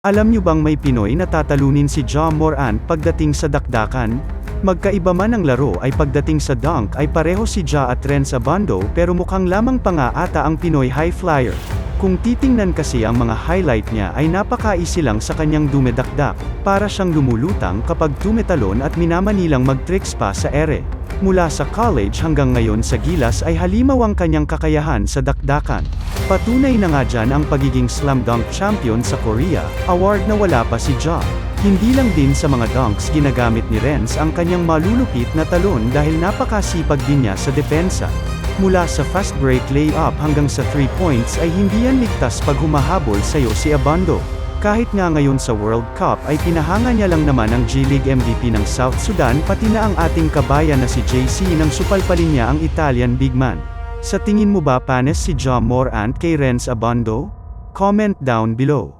Alam niyo bang may Pinoy na tatalunin si Ja Morant pagdating sa dakdakan? Magkaiba man ang laro ay pagdating sa dunk ay pareho si Ja at Renz Abando pero mukhang lamang pa nga ata ang Pinoy high flyer. Kung titingnan kasi ang mga highlight niya ay napaka-easy lang sa kanyang dumedakdak, para siyang lumulutang kapag tumetalon at minamanilang mag-tricks pa sa ere. Mula sa college hanggang ngayon sa gilas ay halimaw ang kanyang kakayahan sa dakdakan. Patunay na nga dyan ang pagiging slam dunk champion sa Korea, award na wala pa si Ja. Hindi lang din sa mga dunks ginagamit ni Renz ang kanyang malulupit na talon dahil napakasipag din niya sa depensa. Mula sa fast break layup hanggang sa 3 points ay hindi yan ligtas pag humahabol sa'yo si Abando. Kahit nga ngayon sa World Cup ay pinahanga niya lang naman ang G-League MVP ng South Sudan pati na ang ating kabayan na si JC nang supalpalin niya ang Italian big man. Sa tingin mo ba panes si Ja Morant kay Renz Abando? Comment down below.